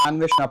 అన్వేషణ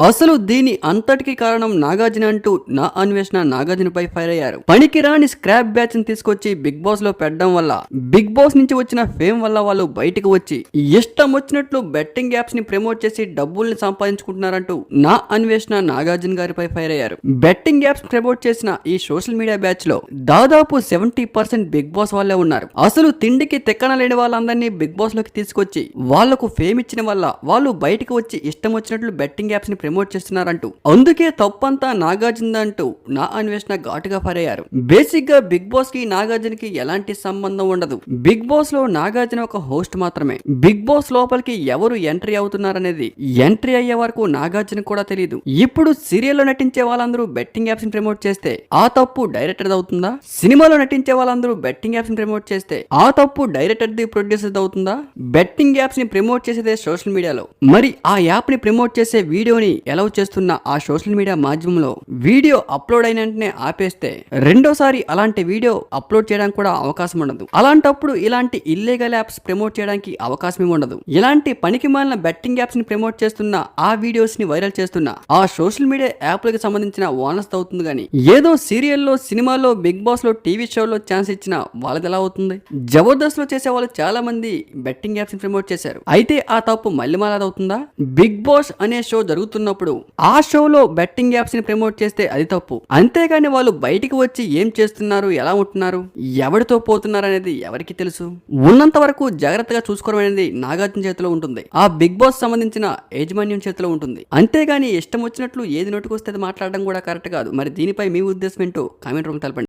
అసలు దీని అంతటికి కారణం నాగార్జున అంటూ నా అన్వేషణ నాగార్జునపై ఫైర్ అయ్యారు. పనికిరాని స్క్రాప్ బ్యాచ్ ని తీసుకొచ్చి బిగ్ బాస్ లో పెట్టడం వల్ల, బిగ్ బాస్ నుంచి వచ్చిన ఫేమ్ వల్ల వాళ్ళు బయటకు వచ్చి ఇష్టం వచ్చినట్లు బెట్టింగ్ యాప్స్ ని ప్రమోట్ చేసి డబ్బుల్ని సంపాదించుకుంటున్నారంటూ నా అన్వేషణ నాగార్జున గారిపై ఫైర్ అయ్యారు. బెట్టింగ్ యాప్స్ ప్రమోట్ చేసిన ఈ సోషల్ మీడియా బ్యాచ్ లో దాదాపు 70% బిగ్ బాస్ వాళ్ళే ఉన్నారు. అసలు తిండికి తెక్కన లేని వాళ్ళందరినీ బిగ్ బాస్ లోకి తీసుకొచ్చి వాళ్లకు ఫేమ్ ఇచ్చిన వల్ల వాళ్ళు బయటకు వచ్చి ఇష్టం వచ్చినట్లు బెట్టింగ్ యాప్స్ ని ప్రమోట్ చేస్తున్నారంటూ, అందుకే తప్పంతా నాగార్జున అంటూ నా అన్వేషణ ఘాటుగా ఫైర్ అయ్యారు. బేసిక్ గా బిగ్ బాస్ కి నాగార్జునకి ఎలాంటి సంబంధం ఉండదు. బిగ్ బాస్ లో నాగార్జున ఒక హోస్ట్ మాత్రమే. బిగ్ బాస్ లోపలికి ఎవరు ఎంట్రీ అవుతున్నారనేది ఎంట్రీ అయ్యే వరకు నాగార్జున కూడా తెలియదు. ఇప్పుడు సీరియల్లో నటించే వాళ్ళందరూ బెట్టింగ్ యాప్స్ ని ప్రమోట్ చేస్తే ఆ తప్పు డైరెక్టర్ అవుతుందా? సినిమాలో నటించే వాళ్ళందరూ బెట్టింగ్ యాప్స్ ని ప్రమోట్ చేస్తే ఆ తప్పు డైరెక్టర్ ది ప్రొడ్యూసర్ అవుతుందా? బెట్టింగ్ యాప్స్ ని ప్రమోట్ చేసేదే సోషల్ మీడియాలో. మరి ఆ యాప్ ని ప్రమోట్ చేసే వీడియోని అలౌ చేస్తున్న ఆ సోషల్ మీడియా మాధ్యమంలో వీడియో అప్లోడ్ అయిన వెంటనే ఆపేస్తే రెండోసారి అలాంటి వీడియో అప్లోడ్ చేయడానికి కూడా అవకాశం ఉండదు. అలాంటప్పుడు ఇలాంటి ఇల్లీగల్ యాప్స్ ప్రమోట్ చేయడానికి అవకాశం ఉండదు. ఇలాంటి పనికి మాలిన బెట్టింగ్ యాప్స్ ని ప్రమోట్ చేస్తున్న ఆ వీడియోస్ ని వైరల్ చేస్తున్న ఆ సోషల్ మీడియా యాప్లకు సంబంధించిన ఓనర్స్ అవుతుంది. కానీ ఏదో సీరియల్లో, సినిమాలో, బిగ్ బాస్ లో, టీవీ షోలో ఛాన్స్ ఇచ్చిన వాళ్ళది ఎలా అవుతుంది? జబర్దస్త్ లో చేసే వాళ్ళు చాలా మంది బెట్టింగ్ యాప్స్ ని ప్రమోట్ చేశారు. అయితే ఆ తప్పు మళ్ళీ మాలది అవుతుందా? బిగ్ బాస్ అనే షో జరుగుతున్నప్పుడు ఆ షోలో బెట్టింగ్ యాప్స్ ని ప్రమోట్ చేస్తే అది తప్పు. అంతేగాని వాళ్ళు బయటికి వచ్చి ఏం చేస్తున్నారు, ఎలా ఉంటున్నారు, ఎవరితో పోతున్నారు అనేది ఎవరికి తెలుసు? ఉన్నంత వరకు జాగ్రత్తగా చూసుకోవడం అనేది నాగార్జున చేతిలో ఉంటుంది. ఆ బిగ్ బాస్ సంబంధించిన యాజమాన్యం చేతిలో ఉంటుంది. అంతేగాని ఇష్టం వచ్చినట్లు ఏది నోటుకొస్తే అది మాట్లాడడం కూడా కరెక్ట్ కాదు. మరి దీనిపై మీ ఉద్దేశం ఏంటో కామెంట్ రూమ్ తెలపండి.